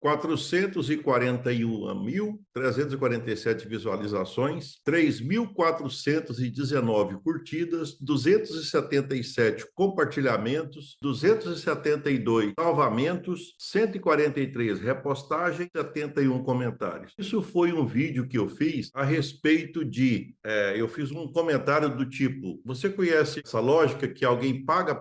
441.347 visualizações, 3.419 curtidas, 277 compartilhamentos, 272 salvamentos, 143 repostagens, 71 comentários. Isso foi um vídeo que eu fiz a respeito de... eu fiz um comentário do tipo: você conhece essa lógica que alguém paga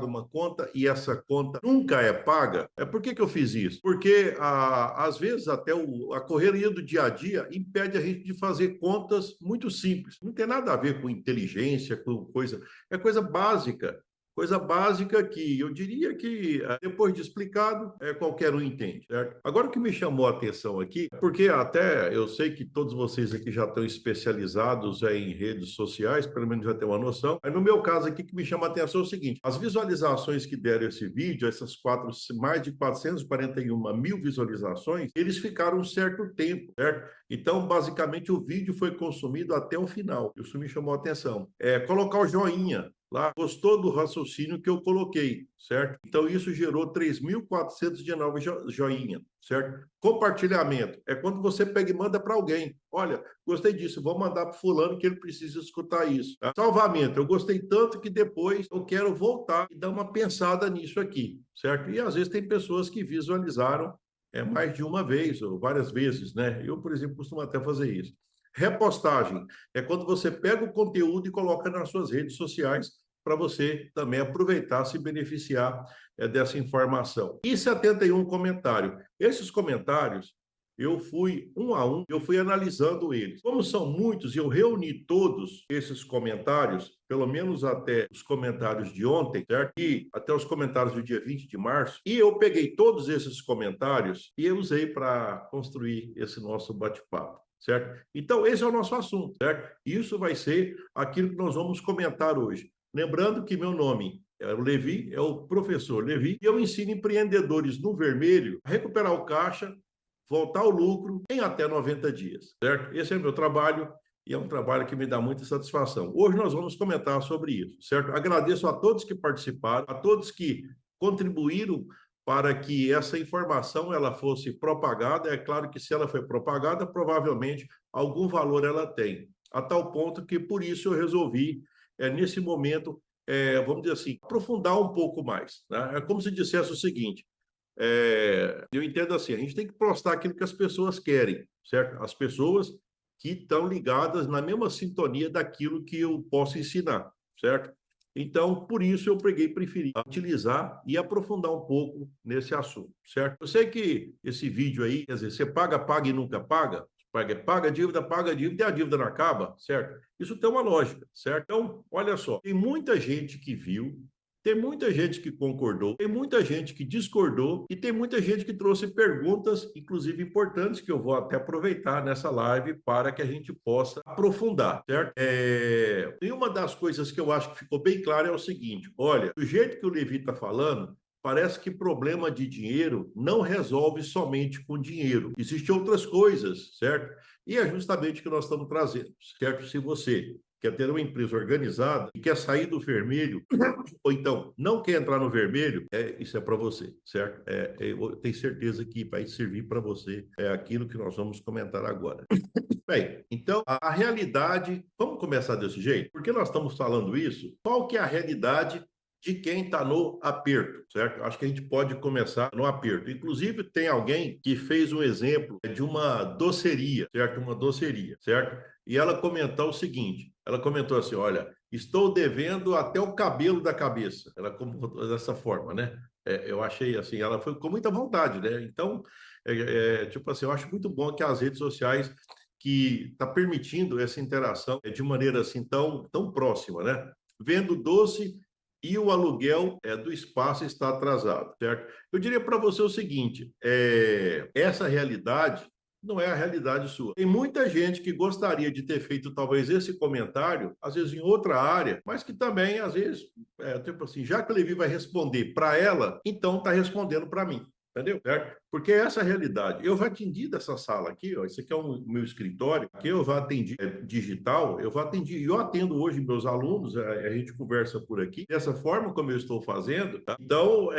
uma conta e essa conta nunca é paga? Por que eu fiz isso? Porque às vezes até a correria do dia a dia impede a gente de fazer contas muito simples. Não tem nada a ver com inteligência, com coisa... É coisa básica. Coisa básica que eu diria que, depois de explicado, qualquer um entende, certo? Agora, o que me chamou a atenção aqui, porque até eu sei que todos vocês aqui já estão especializados em redes sociais, pelo menos já tem uma noção, mas no meu caso aqui, o que me chama a atenção é o seguinte: as visualizações que deram esse vídeo, mais de 441 mil visualizações, eles ficaram um certo tempo, certo? Então, basicamente, o vídeo foi consumido até o final. Isso me chamou a atenção. Colocar o joinha lá, gostou do raciocínio que eu coloquei, certo? Então, isso gerou 3.419 joinha, certo? Compartilhamento é quando você pega e manda para alguém: olha, gostei disso, vou mandar para fulano que ele precisa escutar isso. Tá? Salvamento, eu gostei tanto que depois eu quero voltar e dar uma pensada nisso aqui, certo? E às vezes tem pessoas que visualizaram mais de uma vez ou várias vezes, né? Eu, por exemplo, costumo até fazer isso. Repostagem é quando você pega o conteúdo e coloca nas suas redes sociais para você também aproveitar, se beneficiar dessa informação. E 71 comentários. Esses comentários, eu fui um a um, eu fui analisando eles. Como são muitos, eu reuni todos esses comentários, pelo menos até os comentários de ontem, certo? E até os comentários do dia 20 de março, e eu peguei todos esses comentários e eu usei para construir esse nosso bate-papo, certo? Então, esse é o nosso assunto, certo? Isso vai ser aquilo que nós vamos comentar hoje. Lembrando que meu nome é o Levi, é o professor Levi, e eu ensino empreendedores no vermelho a recuperar o caixa, voltar ao lucro em até 90 dias, certo? Esse é o meu trabalho e é um trabalho que me dá muita satisfação. Hoje nós vamos comentar sobre isso, certo? Agradeço a todos que participaram, a todos que contribuíram para que essa informação ela fosse propagada. É claro que se ela foi propagada, provavelmente algum valor ela tem, a tal ponto que por isso eu resolvi, nesse momento, vamos dizer assim, aprofundar um pouco mais, né? É como se dissesse o seguinte: eu entendo assim, a gente tem que postar aquilo que as pessoas querem, certo? As pessoas que estão ligadas na mesma sintonia daquilo que eu posso ensinar, certo? Então, por isso eu preferi utilizar e aprofundar um pouco nesse assunto, certo? Eu sei que esse vídeo aí, quer dizer, você paga e nunca paga, paga a dívida e a dívida não acaba, certo? Isso tem uma lógica, certo? Então, olha só, tem muita gente que viu, tem muita gente que concordou, tem muita gente que discordou e tem muita gente que trouxe perguntas, inclusive importantes, que eu vou até aproveitar nessa live para que a gente possa aprofundar, certo? E uma das coisas que eu acho que ficou bem claro é o seguinte: olha, do jeito que o Levi está falando, parece que problema de dinheiro não resolve somente com dinheiro. Existem outras coisas, certo? E é justamente o que nós estamos trazendo, certo? Se você quer ter uma empresa organizada e quer sair do vermelho, ou então não quer entrar no vermelho, isso é para você, certo? Eu tenho certeza que vai servir para você aquilo que nós vamos comentar agora. Bem, então, a realidade... Vamos começar desse jeito? Porque nós estamos falando isso, qual que é a realidade de quem está no aperto, certo? Acho que a gente pode começar no aperto. Inclusive, tem alguém que fez um exemplo de uma doceria, certo? Uma doceria, certo? E ela comentou o seguinte: ela comentou assim: olha, estou devendo até o cabelo da cabeça. Ela comentou dessa forma, né? Eu achei assim, ela foi com muita vontade, né? Então, tipo assim, eu acho muito bom que as redes sociais que está permitindo essa interação de maneira assim tão próxima, né? Vendo doce e o aluguel do espaço está atrasado, certo? Eu diria para você o seguinte: essa realidade não é a realidade sua. Tem muita gente que gostaria de ter feito talvez esse comentário, às vezes em outra área, mas que também, às vezes, tipo assim, já que o Levi vai responder para ela, então está respondendo para mim. Entendeu? Certo? Porque essa é a realidade. Eu já atendi dessa sala aqui, ó, esse aqui é o meu escritório, aqui eu já atendi digital, eu já atendi, e eu atendo hoje meus alunos, a gente conversa por aqui, dessa forma como eu estou fazendo, tá? Então,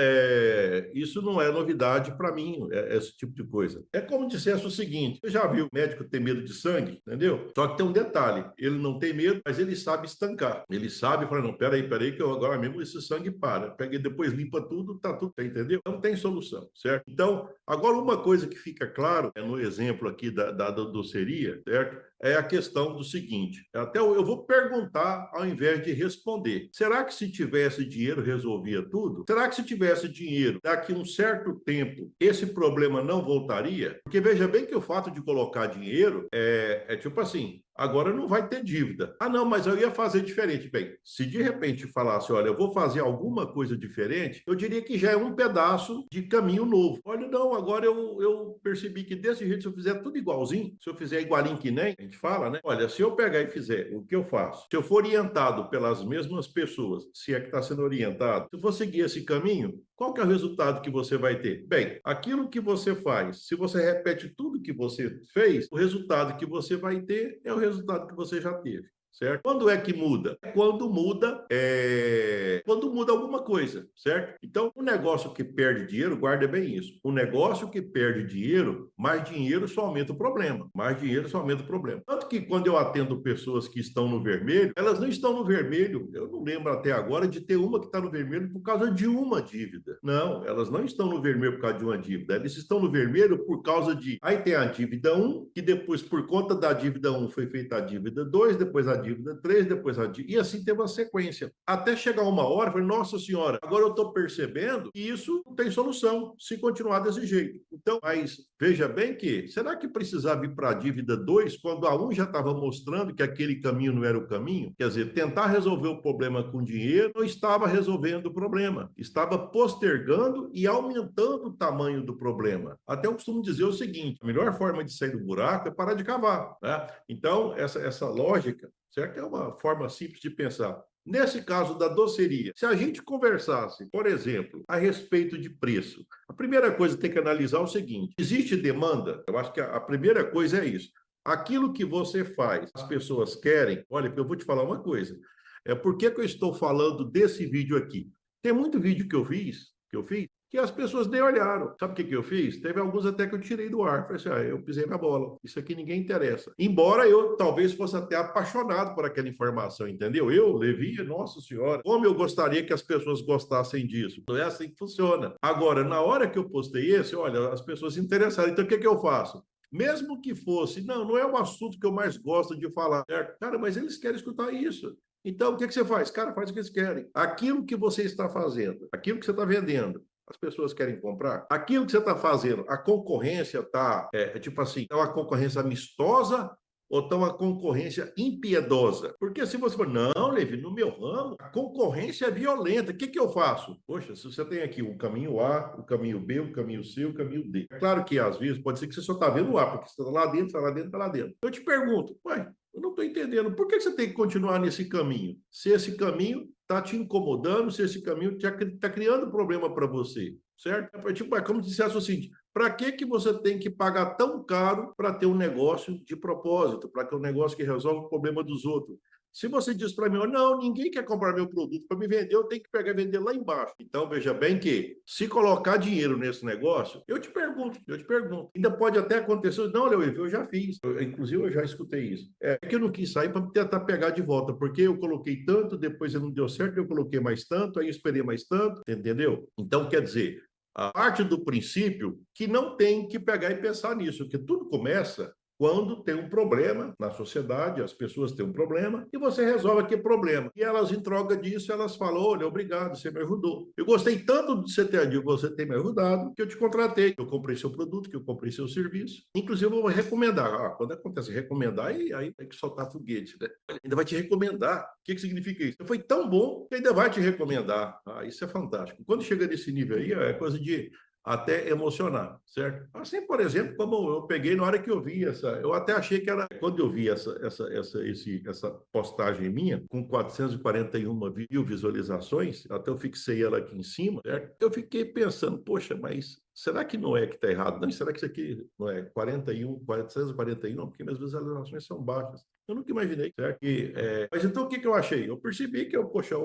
isso não é novidade para mim, esse tipo de coisa. É como dissesse o seguinte, você já viu o médico ter medo de sangue, entendeu? Só que tem um detalhe, ele não tem medo, mas ele sabe estancar. Ele sabe, fala, não, peraí, que eu agora mesmo esse sangue para. Pega e depois limpa tudo, tá tudo, entendeu? Não tem solução, certo? Então, agora uma coisa que fica claro, no exemplo aqui da doceria, certo? É a questão do seguinte, até eu vou perguntar ao invés de responder. Será que se tivesse dinheiro resolvia tudo? Será que se tivesse dinheiro, daqui a um certo tempo, esse problema não voltaria? Porque veja bem que o fato de colocar dinheiro é tipo assim, agora não vai ter dívida. Ah, não, mas eu ia fazer diferente. Bem, se de repente falasse, olha, eu vou fazer alguma coisa diferente, eu diria que já é um pedaço de caminho novo. Olha, não, agora eu percebi que desse jeito, se eu fizer tudo igualzinho, se eu fizer igualinho que nem, a gente fala, né? Olha, se eu pegar e fizer o que eu faço, se eu for orientado pelas mesmas pessoas, se é que está sendo orientado, se eu for seguir esse caminho, qual que é o resultado que você vai ter? Bem, aquilo que você faz, se você repete tudo que você fez, o resultado que você vai ter é o resultado que você já teve. Certo? Quando é que muda? Quando muda alguma coisa, certo? Então, o negócio que perde dinheiro, guarda bem isso. O negócio que perde dinheiro, mais dinheiro só aumenta o problema. Mais dinheiro só aumenta o problema. Tanto que quando eu atendo pessoas que estão no vermelho, elas não estão no vermelho. Eu não lembro até agora de ter uma que está no vermelho por causa de uma dívida. Não, elas não estão no vermelho por causa de uma dívida. Eles estão no vermelho por causa de... Aí tem a dívida 1, que depois, por conta da dívida 1, foi feita a dívida 2, depois a dívida 3, depois a dívida... E assim teve uma sequência. Até chegar uma hora, eu falei, nossa senhora, agora eu estou percebendo que isso não tem solução se continuar desse jeito. Então, mas veja bem que, será que precisava ir para a dívida 2 quando a 1 já estava mostrando que aquele caminho não era o caminho? Quer dizer, tentar resolver o problema com dinheiro não estava resolvendo o problema, estava postergando e aumentando o tamanho do problema. Até eu costumo dizer o seguinte, a melhor forma de sair do buraco é parar de cavar, né? Então, essa lógica, certo? É uma forma simples de pensar. Nesse caso da doceria, se a gente conversasse, por exemplo, a respeito de preço, a primeira coisa que tem que analisar é o seguinte: existe demanda? Eu acho que a primeira coisa é isso. Aquilo que você faz, as pessoas querem. Olha, eu vou te falar uma coisa. Por que eu estou falando desse vídeo aqui? Tem muito vídeo que eu fiz, que as pessoas nem olharam. Sabe o que eu fiz? Teve alguns até que eu tirei do ar. Falei assim, eu pisei na bola. Isso aqui ninguém interessa. Embora eu talvez fosse até apaixonado por aquela informação, entendeu? Eu, Levi, nossa senhora, como eu gostaria que as pessoas gostassem disso. Não é assim que funciona. Agora, na hora que eu postei esse, olha, as pessoas se interessaram. Então, o que eu faço? Mesmo que fosse, não é o assunto que eu mais gosto de falar, certo? Cara, mas eles querem escutar isso. Então, o que você faz? Cara, faz o que eles querem. Aquilo que você está fazendo, aquilo que você está vendendo, as pessoas querem comprar. Aquilo que você está fazendo, a concorrência está, tipo assim, é uma concorrência amistosa ou está uma concorrência impiedosa? Porque se você for, não, Levi, no meu ramo, a concorrência é violenta. O que eu faço? Poxa, se você tem aqui o caminho A, o caminho B, o caminho C, o caminho D. É claro que, às vezes, pode ser que você só está vendo o A, porque você está lá dentro, está lá dentro, está lá dentro. Eu te pergunto, ué, eu não estou entendendo. Por que você tem que continuar nesse caminho? Se esse caminho está te incomodando, se esse caminho está criando problema para você, certo? É como se dissesse o seguinte, para que você tem que pagar tão caro para ter um negócio de propósito, para ter um negócio que resolve o problema dos outros? Se você diz para mim, não, ninguém quer comprar meu produto para me vender, eu tenho que pegar e vender lá embaixo. Então, veja bem que, se colocar dinheiro nesse negócio, eu te pergunto. Ainda pode até acontecer, não, Leoívio, eu já fiz. Inclusive, eu já escutei isso. É que eu não quis sair para tentar pegar de volta, porque eu coloquei tanto, depois não deu certo, eu coloquei mais tanto, aí eu esperei mais tanto, entendeu? Então, quer dizer, a parte do princípio que não tem que pegar e pensar nisso, que tudo começa quando tem um problema na sociedade, as pessoas têm um problema, e você resolve aquele problema. E elas, em troca disso, elas falam, olha, obrigado, você me ajudou. Eu gostei tanto de você ter me ajudado, que eu te contratei, que eu comprei seu produto, que eu comprei seu serviço. Inclusive, eu vou recomendar. Quando acontece recomendar, aí tem que soltar foguete, né? Ele ainda vai te recomendar. O que significa isso? Foi tão bom que ainda vai te recomendar. Isso é fantástico. Quando chega nesse nível aí, é coisa de até emocionar, certo? Assim, por exemplo, como eu peguei na hora que eu vi eu até achei que era, quando eu vi essa postagem minha, com 441 mil visualizações, até eu fixei ela aqui em cima, certo? Eu fiquei pensando, poxa, mas será que não é que está errado? Não, será que isso aqui não é 41, 441? Não, porque minhas visualizações são baixas. Eu nunca imaginei. Será que Mas então o que eu achei? Eu percebi que poxa,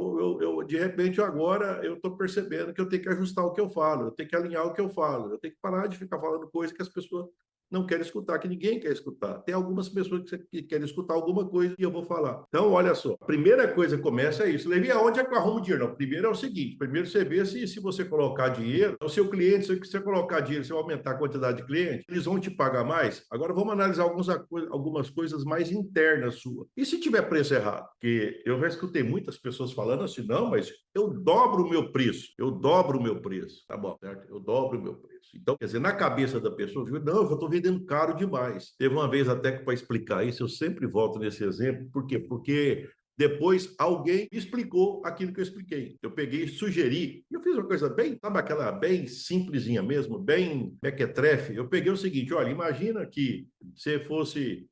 de repente agora eu estou percebendo que eu tenho que ajustar o que eu falo, eu tenho que alinhar o que eu falo, eu tenho que parar de ficar falando coisa que as pessoas não querem escutar, que ninguém quer escutar. Tem algumas pessoas que querem escutar alguma coisa e eu vou falar. Então, olha só, a primeira coisa que começa é isso. Levi, aonde é que eu arrumo dinheiro? Não, primeiro é o seguinte, primeiro você vê se você colocar dinheiro, o seu cliente, se você colocar dinheiro, se você aumentar a quantidade de clientes, eles vão te pagar mais? Agora vamos analisar algumas coisas mais internas suas. E se tiver preço errado? Porque eu já escutei muitas pessoas falando assim, não, mas eu dobro o meu preço, eu dobro o meu preço. Tá bom, certo? Eu dobro o meu preço. Então, quer dizer, na cabeça da pessoa, eu digo, não, eu estou vendendo caro demais. Teve uma vez até que para explicar isso, eu sempre volto nesse exemplo. Por quê? Porque depois alguém explicou aquilo que eu expliquei. Eu peguei e sugeri. Eu fiz uma coisa bem, sabe aquela bem simplesinha mesmo, bem mequetrefe. Eu peguei o seguinte, olha, imagina que você fosse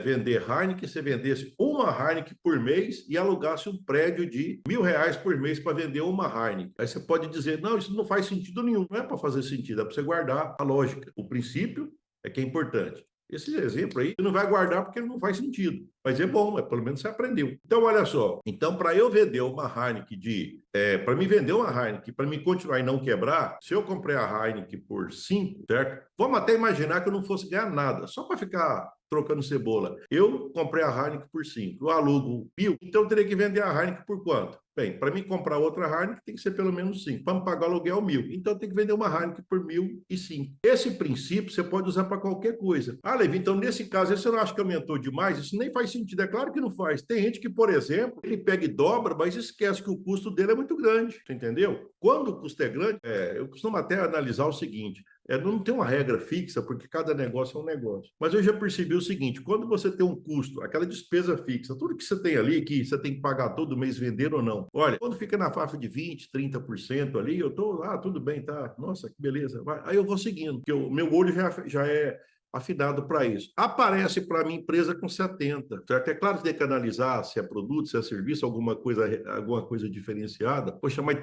vender Heineken, você vendesse uma Heineken por mês e alugasse um prédio de R$ 1.000 por mês para vender uma Heineken. Aí você pode dizer, não, isso não faz sentido nenhum. Não é para fazer sentido, é para você guardar a lógica. O princípio é que é importante. Esse exemplo aí, você não vai guardar porque ele não faz sentido. Mas é bom, mas pelo menos você aprendeu. Então, olha só. Então, para eu vender uma Heineken para me vender uma Heineken, para me continuar e não quebrar, se eu comprei a Heineken por 5, certo? Vamos até imaginar que eu não fosse ganhar nada, só para ficar trocando cebola. Eu comprei a Heineken por 5, eu alugo 1.000, então eu teria que vender a Heineken por quanto? Bem, para mim comprar outra Heineken tem que ser pelo menos 5. Para me pagar o aluguel, 1.000. Então eu tenho que vender uma Heineken por 1.005. Esse princípio você pode usar para qualquer coisa. Ah, Levi, então nesse caso, você não acha que aumentou demais? Isso nem faz sentido. É claro que não faz. Tem gente que, por exemplo, ele pega e dobra, mas esquece que o custo dele é muito grande. Entendeu? Quando o custo é grande, eu costumo até analisar o seguinte: não tem uma regra fixa, porque cada negócio é um negócio. Mas eu já percebi o seguinte: quando você tem um custo, aquela despesa fixa, tudo que você tem ali, que você tem que pagar todo mês, vender ou não. Olha, quando fica na faixa de 20%, 30% ali, eu tô lá, tudo bem, tá? Nossa, que beleza. Aí eu vou seguindo, porque o meu olho já é afinado para isso. Aparece para mim empresa com 70, certo? É claro que tem que analisar se é produto, se é serviço, alguma coisa diferenciada. Poxa, mas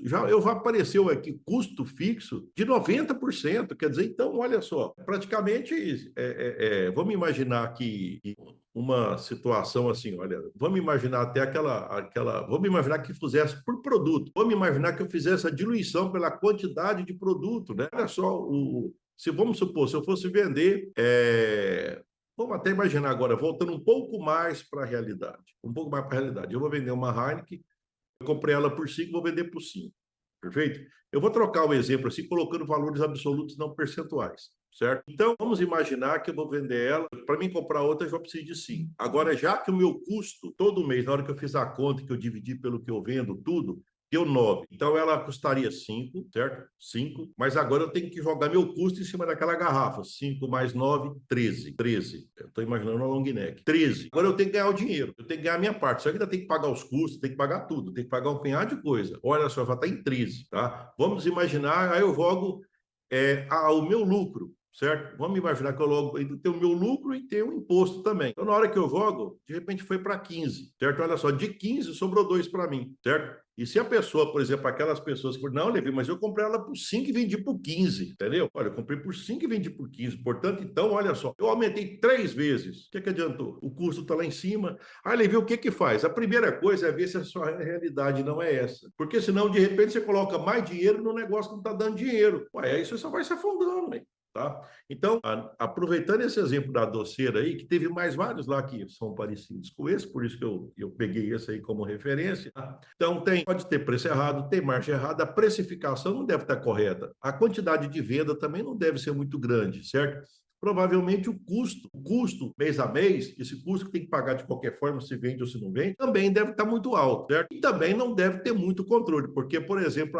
já apareceu aqui custo fixo de 90%, quer dizer, então, olha só, praticamente, vamos imaginar que uma situação assim, olha, vamos imaginar até vamos imaginar que fizesse por produto, vamos imaginar que eu fizesse a diluição pela quantidade de produto, né? Olha só, se vamos supor, se eu fosse vender, vamos até imaginar agora, voltando um pouco mais para a realidade, eu vou vender uma Heineken, eu comprei ela por 5, vou vender por 5, perfeito? Eu vou trocar o exemplo assim, colocando valores absolutos, não percentuais. Certo? Então, vamos imaginar que eu vou vender ela. Para mim comprar outra, eu já preciso de 5. Agora, já que o meu custo, todo mês, na hora que eu fiz a conta, que eu dividi pelo que eu vendo, tudo, deu 9. Então, ela custaria 5, certo? 5. Mas agora eu tenho que jogar meu custo em cima daquela garrafa. 5 mais 9, 13. 13. Eu estou imaginando uma long neck. 13. Agora eu tenho que ganhar o dinheiro. Eu tenho que ganhar a minha parte. Só que ainda tem que pagar os custos, tem que pagar tudo. Tem que pagar um punhado de coisa. Olha só, já está em 13, tá? Vamos imaginar, aí eu jogo o meu lucro. Certo? Vamos imaginar que eu logo tenho o meu lucro e tenho o imposto também. Então, na hora que eu jogo, de repente foi para 15, certo? Olha só, de 15 sobrou 2 para mim, certo? E se a pessoa, por exemplo, aquelas pessoas que não, Levi, mas eu comprei ela por 5 e vendi por 15, entendeu? Olha, eu comprei por 5 e vendi por 15. Portanto, então, olha só, eu aumentei 3 vezes. O que adiantou? O custo está lá em cima. Aí, Levi, o que faz? A primeira coisa é ver se a sua realidade não é essa. Porque senão, de repente, você coloca mais dinheiro no negócio que não está dando dinheiro. Ué, aí você só vai se afundando, hein? Tá? Então, aproveitando esse exemplo da doceira aí, que teve mais vários lá que são parecidos com esse, por isso que eu peguei esse aí como referência. Tá? Então, pode ter preço errado, tem margem errada, a precificação não deve estar correta, a quantidade de venda também não deve ser muito grande, certo? Provavelmente o custo mês a mês, esse custo que tem que pagar de qualquer forma, se vende ou se não vende, também deve estar muito alto, certo? E também não deve ter muito controle, porque, por exemplo,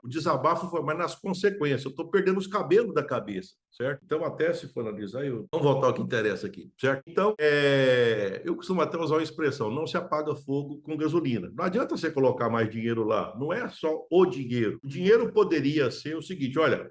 o desabafo foi mais nas consequências, eu estou perdendo os cabelos da cabeça, certo? Então, até se for analisar, vamos voltar ao que interessa aqui, certo? Então, eu costumo até usar uma expressão, não se apaga fogo com gasolina. Não adianta você colocar mais dinheiro lá, não é só o dinheiro. O dinheiro poderia ser o seguinte, olha,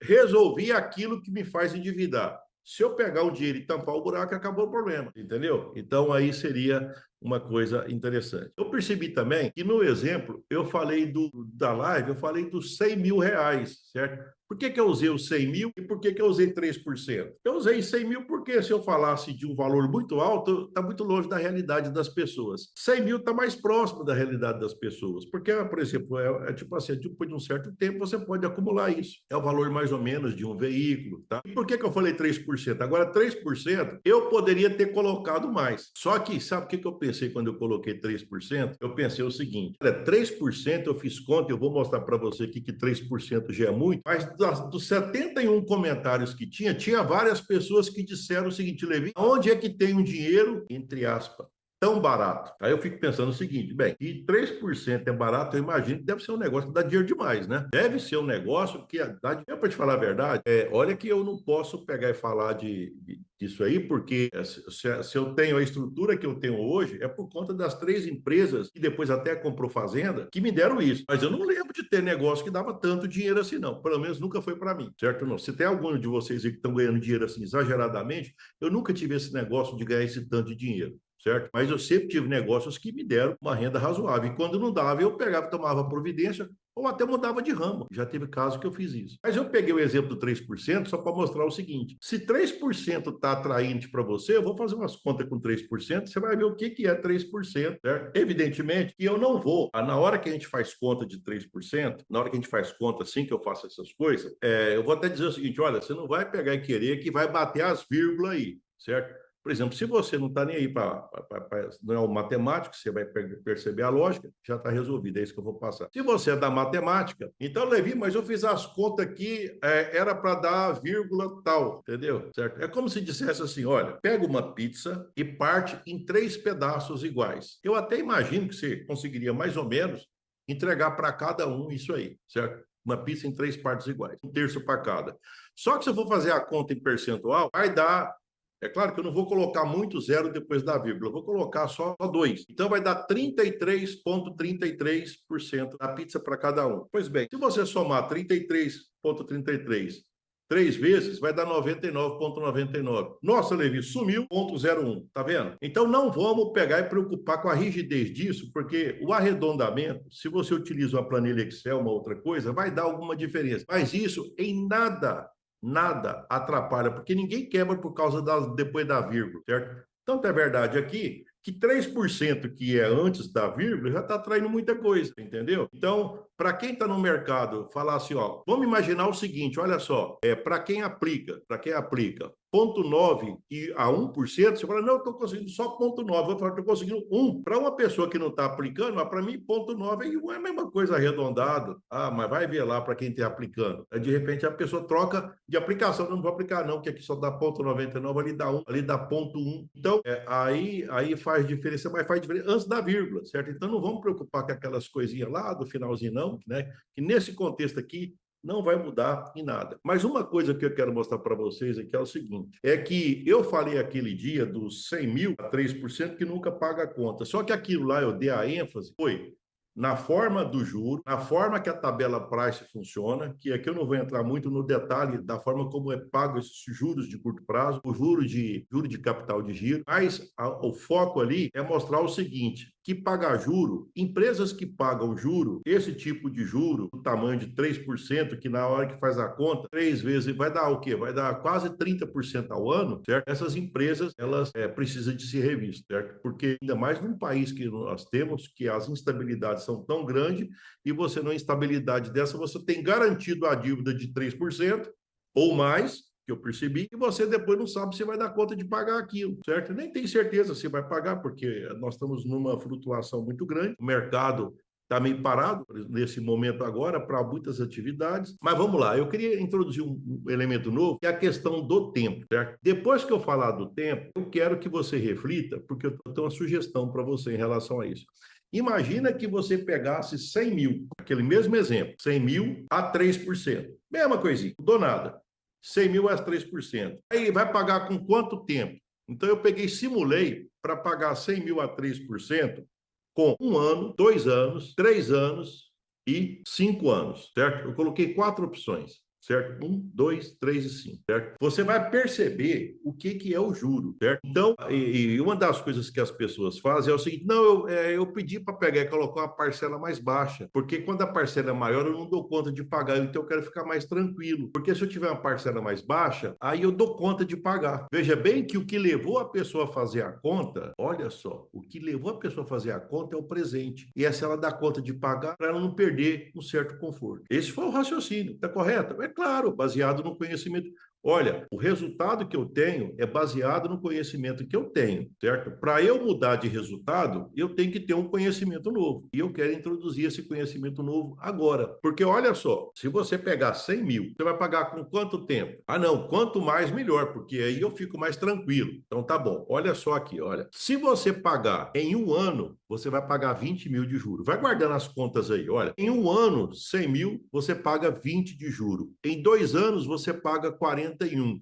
resolvi aquilo que me faz endividar. Se eu pegar o dinheiro e tampar o buraco, acabou o problema, entendeu? Então, aí seria uma coisa interessante. Eu percebi também que no exemplo, eu falei da live, eu falei dos R$ 100.000, certo? Por que eu usei os 100 mil e por que eu usei 3%? Eu usei 100 mil porque se eu falasse de um valor muito alto, está muito longe da realidade das pessoas. 100 mil está mais próximo da realidade das pessoas, porque, por exemplo, é tipo assim, depois de um certo tempo você pode acumular isso. É o valor mais ou menos de um veículo, tá? E por que eu falei 3%? Agora, 3% eu poderia ter colocado mais. Só que, sabe o que eu pensei quando eu coloquei 3%? Eu pensei o seguinte, olha, 3% eu fiz conta, eu vou mostrar para você aqui que 3% já é muito, mas dos 71 comentários que tinha várias pessoas que disseram o seguinte, Levi, onde é que tem um dinheiro, entre aspas, tão barato? Aí eu fico pensando o seguinte, bem, e 3% é barato, eu imagino que deve ser um negócio que dá dinheiro demais, né? Deve ser um negócio que dá dinheiro. Para te falar a verdade, olha que eu não posso pegar e falar disso aí, porque se eu tenho a estrutura que eu tenho hoje, é por conta das 3 empresas, que depois até comprou fazenda, que me deram isso. Mas eu não lembro de ter negócio que dava tanto dinheiro assim, não. Pelo menos nunca foi para mim, certo? Não. Se tem algum de vocês aí que estão ganhando dinheiro assim exageradamente, eu nunca tive esse negócio de ganhar esse tanto de dinheiro, certo? Mas eu sempre tive negócios que me deram uma renda razoável. E quando não dava, eu pegava, tomava providência ou até mudava de ramo. Já teve caso que eu fiz isso. Mas eu peguei o exemplo do 3% só para mostrar o seguinte, se 3% está atraente para você, eu vou fazer umas contas com 3%, você vai ver o que é 3%, certo? Evidentemente que eu não vou, na hora que a gente faz conta de 3%, na hora que a gente faz conta assim que eu faço essas coisas, eu vou até dizer o seguinte, olha, você não vai pegar e querer que vai bater as vírgulas aí, certo? Por exemplo, se você não está nem aí não é o matemático, você vai perceber a lógica, já está resolvido, é isso que eu vou passar. Se você é da matemática, então, Levi, mas eu fiz as contas aqui, era para dar vírgula tal, entendeu? Certo? É como se dissesse assim, olha, pega uma pizza e parte em 3 pedaços iguais. Eu até imagino que você conseguiria mais ou menos entregar para cada um isso aí, certo? Uma pizza em 3 partes iguais, 1/3 para cada. Só que se eu for fazer a conta em percentual, vai dar. É claro que eu não vou colocar muito zero depois da vírgula, eu vou colocar só 2. Então vai dar 33,33% da pizza para cada um. Pois bem, se você somar 33,33 3 vezes, vai dar 99,99. Nossa, Levi, sumiu 0,01, tá vendo? Então não vamos pegar e preocupar com a rigidez disso, porque o arredondamento, se você utiliza uma planilha Excel, uma outra coisa, vai dar alguma diferença. Mas isso em nada atrapalha, porque ninguém quebra por causa depois da vírgula, certo? Tanto é verdade aqui que 3% que é antes da vírgula já está atraindo muita coisa, entendeu? Então, para quem está no mercado, falar assim, ó, vamos imaginar o seguinte, olha só, para quem aplica 0,9 e a 1%, você fala, não, eu estou conseguindo só 0,9, eu falo, estou conseguindo 1. Para uma pessoa que não está aplicando, mas para mim 0,9 e 1 é a mesma coisa arredondado. Ah, mas vai ver lá para quem está aplicando. Aí, de repente, a pessoa troca de aplicação, não vou aplicar não, que aqui só dá 0,99, ali dá 1, ali dá 0,1. Então, aí faz diferença, mas faz diferença antes da vírgula, certo? Então, não vamos preocupar com aquelas coisinhas lá do finalzinho, não, né? Que nesse contexto aqui, não vai mudar em nada. Mas uma coisa que eu quero mostrar para vocês aqui é o seguinte, é que eu falei aquele dia dos 100 mil a 3% que nunca paga a conta. Só que aquilo lá eu dei a ênfase, foi na forma do juro, na forma que a tabela price funciona, que aqui eu não vou entrar muito no detalhe da forma como é pago esses juros de curto prazo, o juro de capital de giro, mas o foco ali é mostrar o seguinte, que pagar juro, empresas que pagam juro, esse tipo de juro, do tamanho de 3%, que na hora que faz a conta, 3 vezes, vai dar o quê? Vai dar quase 30% ao ano, certo? Essas empresas, elas precisam de ser revistas, certo? Porque ainda mais num país que nós temos, que as instabilidades são tão grandes, e você, numa instabilidade dessa, você tem garantido a dívida de 3% ou mais, que eu percebi, e você depois não sabe se vai dar conta de pagar aquilo, certo? Nem tem certeza se vai pagar, porque nós estamos numa flutuação muito grande, o mercado está meio parado nesse momento agora para muitas atividades, mas vamos lá, eu queria introduzir um elemento novo, que é a questão do tempo, certo? Depois que eu falar do tempo, eu quero que você reflita, porque eu tenho uma sugestão para você em relação a isso. Imagina que você pegasse 100 mil, aquele mesmo exemplo, 100 mil a 3%, mesma coisinha, não dou nada. 100 mil a 3%. Aí vai pagar com quanto tempo? Então, eu simulei para pagar 100 mil a 3% com 1 ano, 2 anos, 3 anos e 5 anos, certo? Eu coloquei 4 opções. certo? 1, 2, 3 e 5, certo? Você vai perceber o que é o juro, certo? Então, e uma das coisas que as pessoas fazem é o seguinte: não, eu pedi para pegar e colocar uma parcela mais baixa, porque quando a parcela é maior, eu não dou conta de pagar, então eu quero ficar mais tranquilo, porque se eu tiver uma parcela mais baixa, aí eu dou conta de pagar. Veja bem que o que levou a pessoa a fazer a conta, olha só, o que levou a pessoa a fazer a conta é o presente, e essa ela dá conta de pagar para ela não perder um certo conforto. Esse foi o raciocínio, está correto? É claro, baseado no conhecimento. Olha, o resultado que eu tenho é baseado no conhecimento que eu tenho, certo? Para eu mudar de resultado, eu tenho que ter um conhecimento novo. E eu quero introduzir esse conhecimento novo agora. Porque olha só, se você pegar 100 mil, você vai pagar com quanto tempo? Ah, não, quanto mais melhor, porque aí eu fico mais tranquilo. Então tá bom, olha só aqui, olha. Se você pagar em um ano, você vai pagar 20 mil de juro. Vai guardando as contas aí, olha. Em um ano, 100 mil, você paga 20 de juro. Em 2 anos, você paga 41.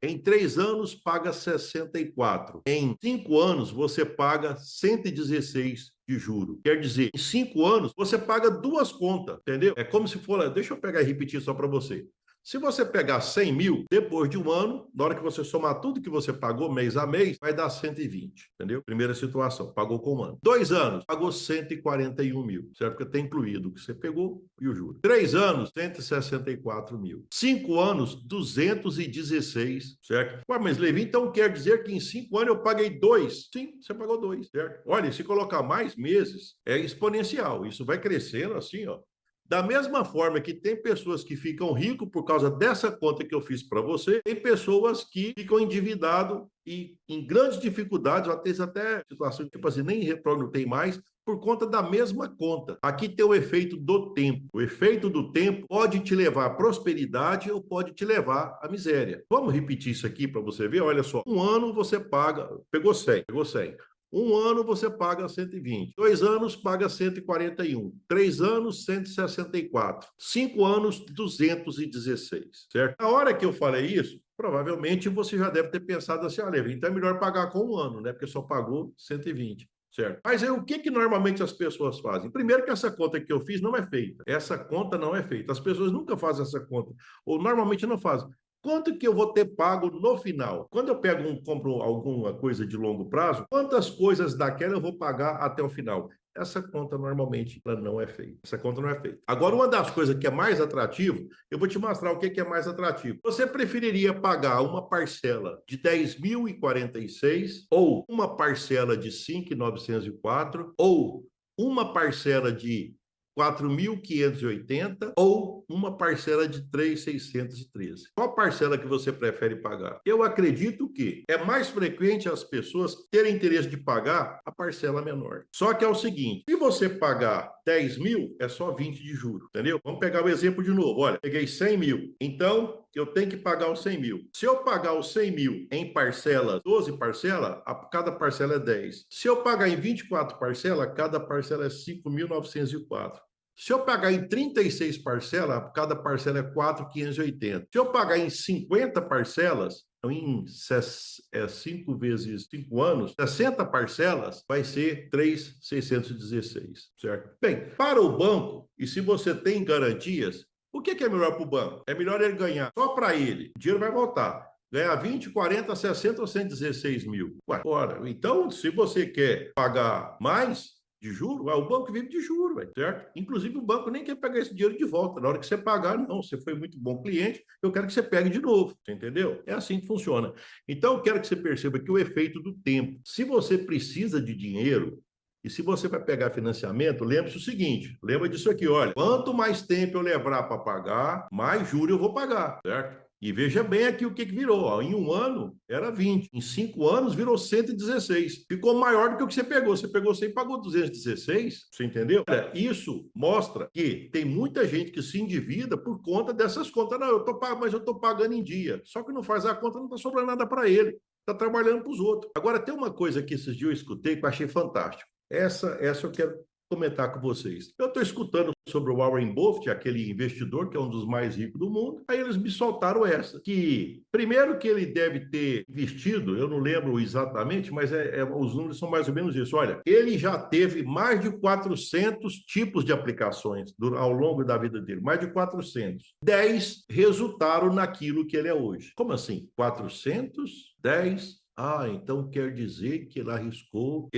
Em 3 anos, paga 64. Em 5 anos, você paga 116 de juro. Quer dizer, em 5 anos, você paga duas contas, entendeu? É como se for, deixa eu pegar e repetir só para você. Se você pegar 100 mil, depois de um ano, na hora que você somar tudo que você pagou mês a mês, vai dar 120, entendeu? Primeira situação, pagou com um ano. 2 anos, pagou 141 mil, certo? Porque tem incluído o que você pegou e o juro. 3 anos, 164 mil. 5 anos, 216, certo? Ué, mas Levi, então quer dizer que em 5 anos eu paguei 2? Sim, você pagou 2, certo? Olha, se colocar mais meses, é exponencial. Isso vai crescendo assim, ó. Da mesma forma que tem pessoas que ficam ricos por causa dessa conta que eu fiz para você, tem pessoas que ficam endividados e em grandes dificuldades, ou até situação tipo assim, nem retorno tem mais, por conta da mesma conta. Aqui tem o efeito do tempo. O efeito do tempo pode te levar à prosperidade ou pode te levar à miséria. Vamos repetir isso aqui para você ver? Olha só, um ano você paga, pegou 100, pegou 100. Um ano você paga 120. 2 anos paga 141. 3 anos, 164. 5 anos, 216. Certo? Na hora que eu falei isso, provavelmente você já deve ter pensado assim: olha, então é melhor pagar com um ano, né? Porque só pagou 120. Certo? Mas aí, o que normalmente as pessoas fazem? Primeiro que essa conta que eu fiz não é feita. Essa conta não é feita. As pessoas nunca fazem essa conta. Ou normalmente não fazem. Quanto que eu vou ter pago no final? Quando eu compro alguma coisa de longo prazo, quantas coisas daquela eu vou pagar até o final? Essa conta normalmente ela não é feita. Essa conta não é feita. Agora, uma das coisas que é mais atrativo, eu vou te mostrar o que é mais atrativo. Você preferiria pagar uma parcela de 10.046 ou uma parcela de 5.904 ou uma parcela de 4.580 ou uma parcela de 3.613. Qual parcela que você prefere pagar? Eu acredito que é mais frequente as pessoas terem interesse de pagar a parcela menor. Só que é o seguinte: se você pagar 10 mil, é só 20 de juros, entendeu? Vamos pegar o exemplo de novo. Olha, peguei 100 mil. Então, eu tenho que pagar os 100 mil. Se eu pagar os 100 mil em parcelas, 12 parcelas, cada parcela é 10. Se eu pagar em 24 parcelas, cada parcela é 5.904. Se eu pagar em 36 parcelas, cada parcela é 4.580. Se eu pagar em 50 parcelas, então em 5 vezes 5 anos, 60 parcelas, vai ser 3.616, certo? Bem, para o banco, e se você tem garantias, o que é melhor para o banco? É melhor ele ganhar só para ele, o dinheiro vai voltar. Ganhar 20, 40, 60 ou 116 mil. Ué, ora, então, se você quer pagar mais de juro, o banco vive de juro, certo? Inclusive, o banco nem quer pegar esse dinheiro de volta. Na hora que você pagar, não, você foi muito bom cliente, eu quero que você pegue de novo, você entendeu? É assim que funciona. Então, eu quero que você perceba que o efeito do tempo. Se você precisa de dinheiro, e se você vai pegar financiamento, lembre-se o seguinte, lembra disso aqui, olha, quanto mais tempo eu levar para pagar, mais juro eu vou pagar, certo? E veja bem aqui o que virou. Ó. Em um ano, era 20. Em 5 anos, virou 116. Ficou maior do que o que você pegou. Você pegou 100 e pagou 216. Você entendeu? Olha, isso mostra que tem muita gente que se endivida por conta dessas contas. Não, eu tô pagando, mas eu estou pagando em dia. Só que não faz a conta, não está sobrando nada para ele. Está trabalhando para os outros. Agora, tem uma coisa que esses dias eu escutei que eu achei fantástico. Essa eu quero comentar com vocês. Eu estou escutando sobre o Warren Buffett, aquele investidor que é um dos mais ricos do mundo, aí eles me soltaram essa, que primeiro que ele deve ter investido, eu não lembro exatamente, mas os números são mais ou menos isso. Olha, ele já teve mais de 400 tipos de aplicações ao longo da vida dele, mais de 400. 10 resultaram naquilo que ele é hoje. Como assim? 400, 10? Ah, então quer dizer que ele arriscou...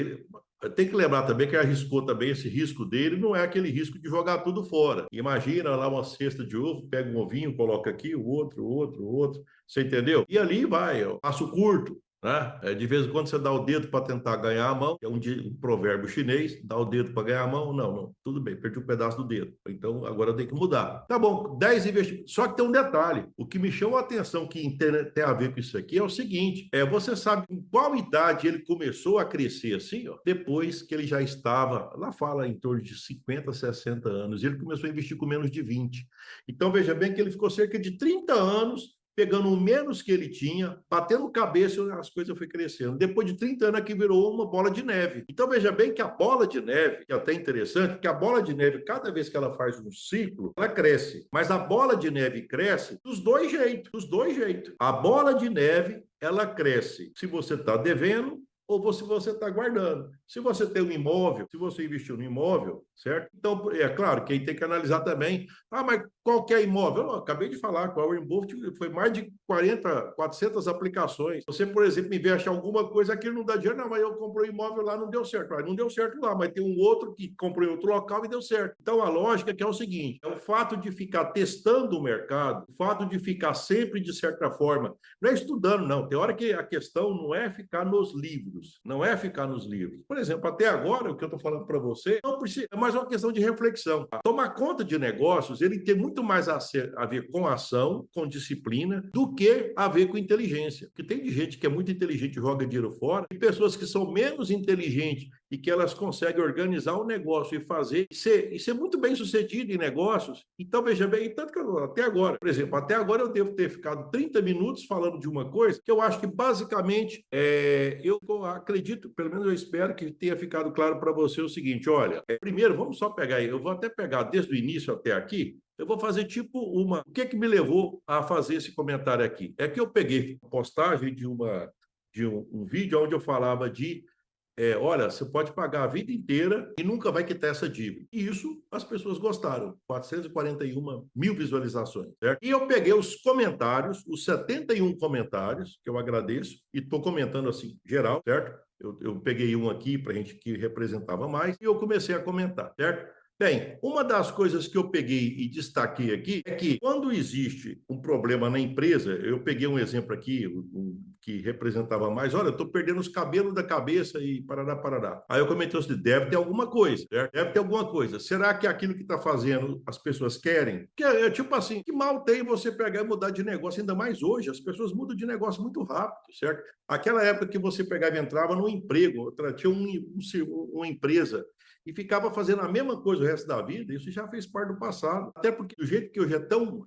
Tem que lembrar também que ele arriscou também, esse risco dele não é aquele risco de jogar tudo fora. Imagina lá uma cesta de ovo, pega um ovinho, coloca aqui, o outro, você entendeu? E ali vai, ó, passo curto. Né? De vez em quando você dá o dedo para tentar ganhar a mão, é um provérbio chinês, dá o dedo para ganhar a mão, não, tudo bem, perdi um pedaço do dedo, então agora eu tenho que mudar. Tá bom, 10 investimentos, só que tem um detalhe, o que me chamou a atenção que tem a ver com isso aqui é o seguinte, você sabe em qual idade ele começou a crescer assim, ó? Depois que ele já estava, lá fala em torno de 50, 60 anos, ele começou a investir com menos de 20. Então veja bem que ele ficou cerca de 30 anos pegando o menos que ele tinha, batendo cabeça, as coisas foram crescendo. Depois de 30 anos, aqui virou uma bola de neve. Então, veja bem que a bola de neve, que é até interessante, que a bola de neve, cada vez que ela faz um ciclo, ela cresce. Mas a bola de neve cresce dos dois jeitos. A bola de neve, ela cresce se você está devendo ou se você está guardando. Se você tem um imóvel, se você investiu no imóvel, certo? Então, é claro que aí tem que analisar também, mas qualquer imóvel, eu acabei de falar, com a Warren Buffett foi mais de 400 aplicações. Você, por exemplo, investe em alguma coisa que não dá dinheiro, não, mas eu comprei um imóvel lá, não deu certo. Não deu certo lá, mas tem um outro que comprou em outro local e deu certo. Então, a lógica que é o seguinte, é o fato de ficar testando o mercado, o fato de ficar sempre, de certa forma, não é estudando, não. Tem hora que a questão não é ficar nos livros, não é ficar nos livros. Por exemplo, até agora, o que eu estou falando para você, não precisa, é mais uma questão de reflexão. Tomar conta de negócios, ele tem muito mais a ver com ação, com disciplina, do que a ver com inteligência. Porque tem gente que é muito inteligente e joga dinheiro fora, e pessoas que são menos inteligentes e que elas conseguem organizar um negócio e fazer, e ser muito bem sucedido em negócios. Então, veja bem, tanto que até agora, por exemplo, até agora eu devo ter ficado 30 minutos falando de uma coisa que eu acho que basicamente, eu acredito, pelo menos eu espero que tenha ficado claro para você o seguinte, olha, primeiro vamos só pegar aí, eu vou até pegar desde o início até aqui, eu vou fazer tipo o que me levou a fazer esse comentário aqui? É que eu peguei a postagem de um vídeo onde eu falava de olha, você pode pagar a vida inteira e nunca vai quitar essa dívida. E isso as pessoas gostaram. 441 mil visualizações, certo? E eu peguei os comentários, os 71 comentários, que eu agradeço, e estou comentando assim, geral, certo? Eu peguei um aqui para a gente que representava mais e eu comecei a comentar, certo? Bem, uma das coisas que eu peguei e destaquei aqui é que quando existe um problema na empresa, eu peguei um exemplo aqui, que representava mais, olha, eu estou perdendo os cabelos da cabeça e parará. Aí eu comentei assim, deve ter alguma coisa, certo? Deve ter alguma coisa. Será que aquilo que está fazendo as pessoas querem? Que é tipo assim, que mal tem você pegar e mudar de negócio, ainda mais hoje, as pessoas mudam de negócio muito rápido, certo? Aquela época que você pegava e entrava num emprego, tinha uma empresa, e ficava fazendo a mesma coisa o resto da vida, isso já fez parte do passado. Até porque do jeito que hoje é tão...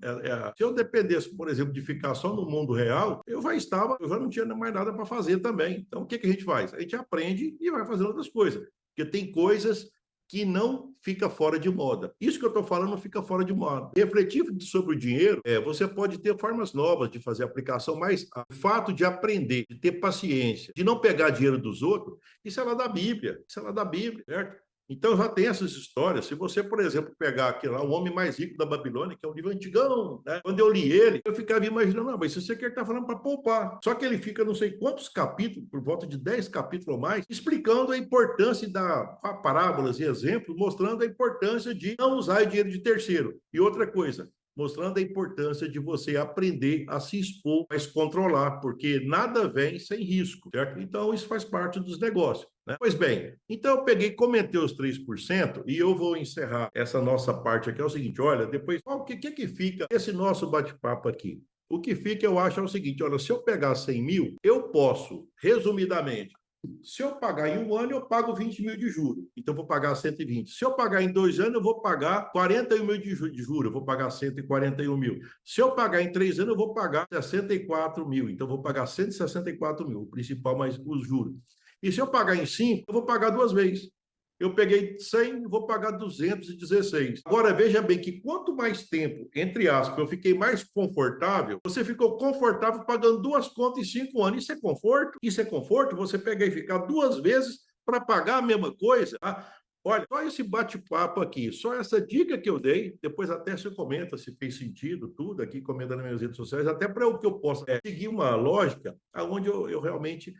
se eu dependesse, por exemplo, de ficar só no mundo real, eu já não tinha mais nada para fazer também. Então, o que a gente faz? A gente aprende e vai fazendo outras coisas. Porque tem coisas que não fica fora de moda. Isso que eu estou falando não fica fora de moda. Refletir sobre o dinheiro, você pode ter formas novas de fazer aplicação, mas o fato de aprender, de ter paciência, de não pegar dinheiro dos outros, isso é lá da Bíblia, certo? Então já tem essas histórias. Se você, por exemplo, pegar aqui lá, o homem mais rico da Babilônia, que é um livro antigão, né? Quando eu li ele, eu ficava imaginando, não, mas isso aqui ele está falando para poupar. Só que ele fica não sei quantos capítulos, por volta de 10 capítulos ou mais, explicando a importância da parábolas e exemplos, mostrando a importância de não usar dinheiro de terceiro. E outra coisa, mostrando a importância de você aprender a se expor, a se controlar, porque nada vem sem risco, certo? Então, isso faz parte dos negócios, né? Pois bem, então eu peguei, comentei os 3% e eu vou encerrar essa nossa parte aqui, é o seguinte, olha, depois, o que fica esse nosso bate-papo aqui? O que fica, eu acho, é o seguinte, olha, se eu pegar 100 mil, eu posso, resumidamente, se eu pagar em um ano, eu pago 20 mil de juros. Então, eu vou pagar 120. Se eu pagar em 2 anos, eu vou pagar 41 mil de juros. Eu vou pagar 141 mil. Se eu pagar em 3 anos, eu vou pagar 64 mil. Então, eu vou pagar 164 mil, o principal mais os juros. E se eu pagar em 5, eu vou pagar 2 vezes. Eu peguei 100 e vou pagar 216. Agora, veja bem que quanto mais tempo, entre aspas, eu fiquei mais confortável, você ficou confortável pagando 2 contas em 5 anos. Isso é conforto? Isso é conforto? Você pegar e ficar 2 vezes para pagar a mesma coisa? Ah, olha, só esse bate-papo aqui, só essa dica que eu dei, depois até você comenta se fez sentido, tudo aqui, comenta nas minhas redes sociais, até para o que eu possa seguir uma lógica onde eu realmente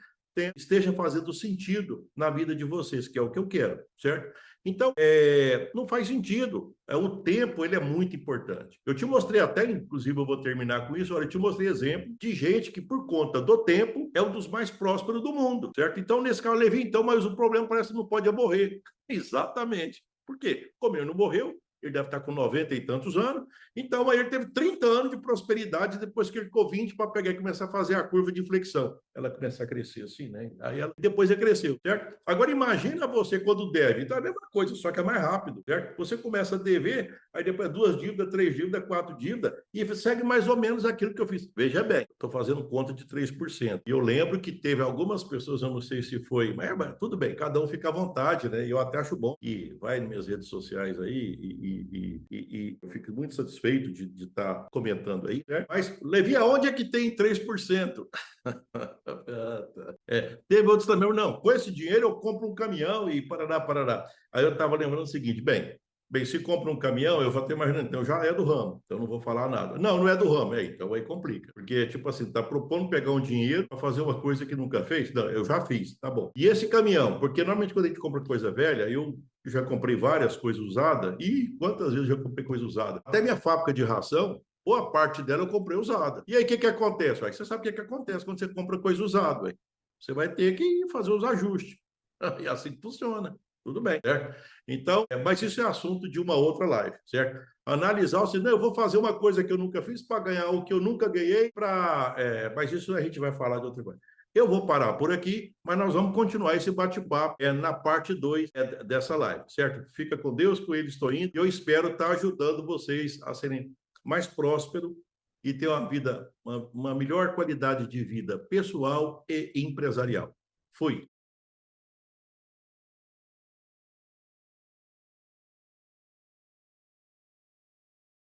esteja fazendo sentido na vida de vocês, que é o que eu quero, certo? Então, não faz sentido. O tempo, ele é muito importante. Eu te mostrei até, inclusive eu vou terminar com isso, olha, eu te mostrei exemplo de gente que, por conta do tempo, é um dos mais prósperos do mundo, certo? Então, nesse caso, Levi, então, mas o problema parece que não pode morrer. Exatamente. Por quê? Como ele não morreu, ele deve estar com 90 e tantos anos, então aí ele teve 30 anos de prosperidade depois que ele ficou 20 para pegar e começar a fazer a curva de inflexão. Ela começa a crescer assim, né? Aí ela, depois ele cresceu, certo? Agora imagina você quando deve, então é a mesma coisa, só que é mais rápido, certo? Você começa a dever, aí depois 2 dívidas, 3 dívidas, 4 dívidas, e segue mais ou menos aquilo que eu fiz. Veja bem, estou fazendo conta de 3%. E eu lembro que teve algumas pessoas, eu não sei se foi, mas tudo bem, cada um fica à vontade, né? E eu até acho bom. E vai nas minhas redes sociais aí e eu fico muito satisfeito de estar comentando aí, né? Mas, Levi, aonde é que tem 3%? Teve outros também, não, com esse dinheiro eu compro um caminhão e parará, parará. Aí eu estava lembrando o seguinte, bem, se compra um caminhão, eu vou até imaginando, então já é do ramo, então não vou falar nada. Não, não é do ramo, então aí complica. Porque, tipo assim, tá propondo pegar um dinheiro para fazer uma coisa que nunca fez? Não, eu já fiz, tá bom. E esse caminhão, porque normalmente quando a gente compra coisa velha, eu já comprei várias coisas usadas, e quantas vezes eu já comprei coisa usada? Até minha fábrica de ração, boa parte dela eu comprei usada. E aí o que acontece? Aí você sabe o que acontece quando você compra coisa usada, véio. Você vai ter que fazer os ajustes. E assim que funciona. Tudo bem, certo? Então, mas isso é assunto de uma outra live, certo? Analisar o não, eu vou fazer uma coisa que eu nunca fiz para ganhar o que eu nunca ganhei, mas isso a gente vai falar de outra coisa. Eu vou parar por aqui, mas nós vamos continuar esse bate-papo na parte 2 dessa live, certo? Fica com Deus, com ele estou indo, e eu espero estar ajudando vocês a serem mais prósperos e ter uma vida, uma melhor qualidade de vida pessoal e empresarial. Fui.